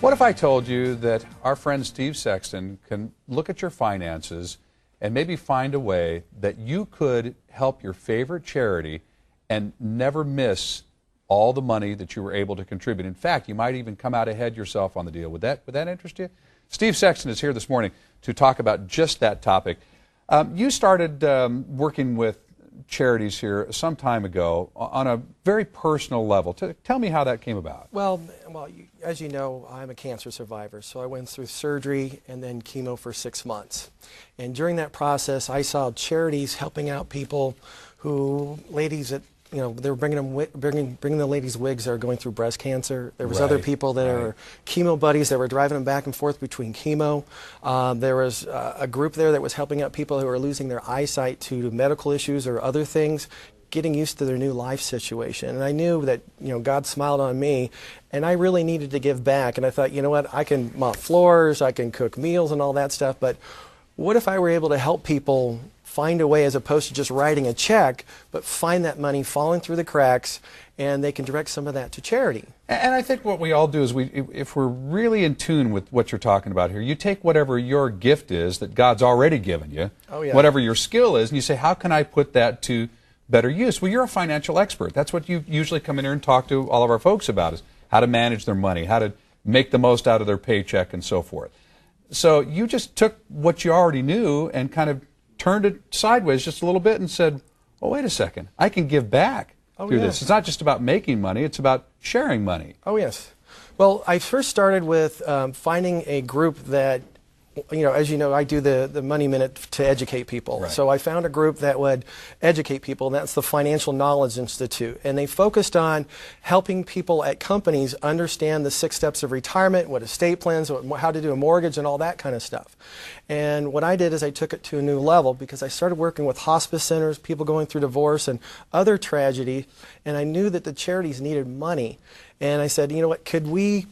What if I told you that our friend Steve Sexton can look at your finances and maybe find a way that you could help your favorite charity and never miss all the money that you were able to contribute? In fact, you might even come out ahead yourself on the deal. Would that interest you? Steve Sexton is here this morning to talk about just that topic. You started working with charities here some time ago on a very personal level. Tell me how that came about. Well, as you know, I'm a cancer survivor, so I went through surgery and then chemo for 6 months. And during that process, I saw charities helping out people who, ladies that, you know, they were bringing the ladies wigs that are going through breast cancer. There was other people that are chemo buddies that were driving them back and forth between chemo. There was a group there that was helping out people who are losing their eyesight to medical issues or other things, getting used to their new life situation. And I knew that, you know, God smiled on me, and I really needed to give back. And I thought, you know what, I can mop floors, I can cook meals and all that stuff, but what if I were able to help people find a way, as opposed to just writing a check, but find that money falling through the cracks, and they can direct some of that to charity. And I think what we all do is, if we're really in tune with what you're talking about here, you take whatever your gift is that God's already given you, whatever your skill is, and you say, how can I put that to better use? Well, you're a financial expert. That's what you usually come in here and talk to all of our folks about, is how to manage their money, how to make the most out of their paycheck, and so forth. So you just took what you already knew and kind of turned it sideways just a little bit and said, well, wait a second, I can give back through this. It's not just about making money, it's about sharing money. Oh, yes. Well, I first started with finding a group that, you know, as you know, I do the Money Minute to educate people. Right. So I found a group that would educate people, and that's the Financial Knowledge Institute. And they focused on helping people at companies understand the 6 steps of retirement, what estate plans, how to do a mortgage, and all that kind of stuff. And what I did is I took it to a new level, because I started working with hospice centers, people going through divorce and other tragedy, and I knew that the charities needed money. And I said, you know what, could we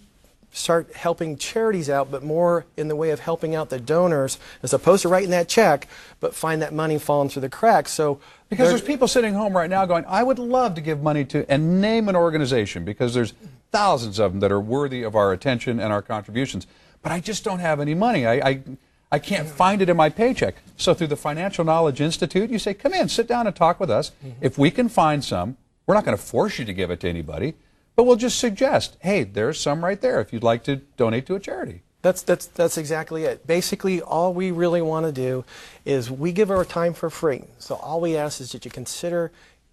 start helping charities out, but more in the way of helping out the donors, as opposed to writing that check, but find that money falling through the cracks. So because there's people sitting home right now going, I would love to give money to, and name an organization, because there's thousands of them that are worthy of our attention and our contributions, but I just don't have any money. I can't find it in my paycheck. So through the Financial Knowledge Institute, you say, come in, sit down and talk with us. If we can find some, we're not going to force you to give it to anybody, but we'll just suggest, hey, there's some right there if you'd like to donate to a charity. That's exactly it. Basically, all we really want to do is we give our time for free. So all we ask is that you consider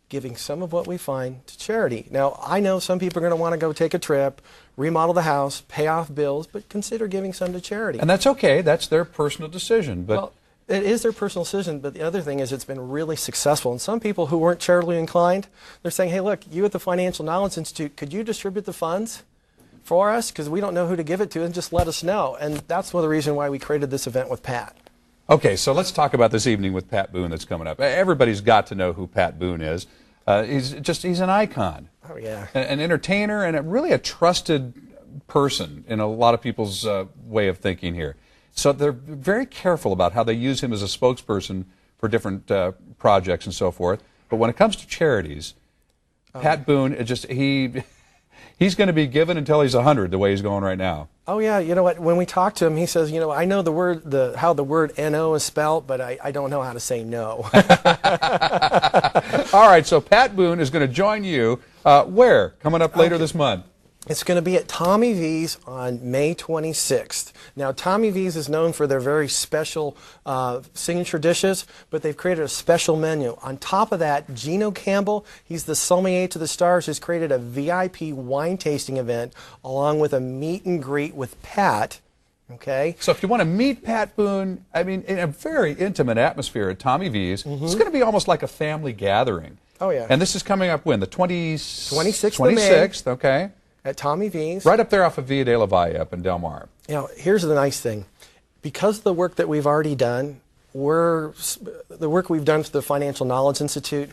giving some of what we find to charity. Now, I know some people are going to want to go take a trip, remodel the house, pay off bills, but consider giving some to charity. And that's okay. That's their personal decision. But well, it is their personal decision, but the other thing is it's been really successful. And some people who weren't charitably inclined, they're saying, hey, look, you at the Financial Knowledge Institute, could you distribute the funds for us? Because we don't know who to give it to, and just let us know. And that's one of the reasons why we created this event with Pat. Okay, so let's talk about this evening with Pat Boone that's coming up. Everybody's got to know who Pat Boone is. He's an icon. Oh, yeah. An entertainer, and really a trusted person in a lot of people's way of thinking here. So they're very careful about how they use him as a spokesperson for different projects and so forth. But when it comes to charities, Pat Boone, he's going to be given until he's 100, the way he's going right now. Oh, yeah. You know what? When we talk to him, he says, you know, I know how the word N-O is spelled, but I don't know how to say no. All right, so Pat Boone is going to join you where? Coming up later this month. It's going to be at Tommy V's on May 26th. Now, Tommy V's is known for their very special signature dishes, but they've created a special menu. On top of that, Gino Campbell, he's the sommelier to the stars, has created a VIP wine tasting event along with a meet and greet with Pat. Okay. So if you want to meet Pat Boone, I mean, in a very intimate atmosphere at Tommy V's, it's going to be almost like a family gathering. Oh, yeah. And this is coming up when? The 26th of May. Okay. At Tommy V's. Right up there off of Via de la Valle up in Del Mar. You know, here's the nice thing. Because of the work that we've already done, the work we've done for the Financial Knowledge Institute,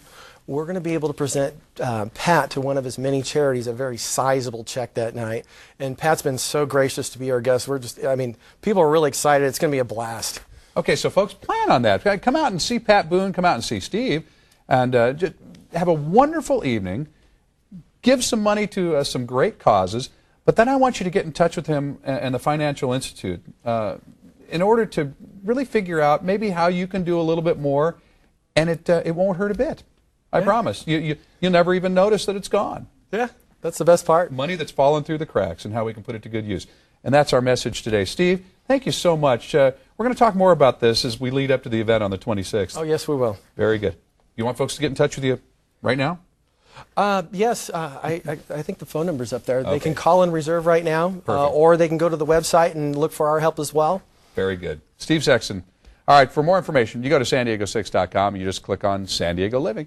we're going to be able to present Pat to one of his many charities, a very sizable check that night. And Pat's been so gracious to be our guest. People are really excited. It's going to be a blast. Okay, so folks, plan on that. Come out and see Pat Boone, come out and see Steve, and just have a wonderful evening. Give some money to some great causes, But then I want you to get in touch with him and the Financial Institute in order to really figure out maybe how you can do a little bit more, and it won't hurt a bit. I promise. You'll never even notice that it's gone. Yeah, that's the best part. Money that's fallen through the cracks and how we can put it to good use. And that's our message today. Steve, thank you so much. We're going to talk more about this as we lead up to the event on the 26th. Oh, yes, we will. Very good. You want folks to get in touch with you right now? Yes, I think the phone number's up there. Okay. They can call and reserve right now, or they can go to the website and look for our help as well. Very good. Steve Sexton. All right, for more information, you go to san diego6.com and you just click on San Diego Living.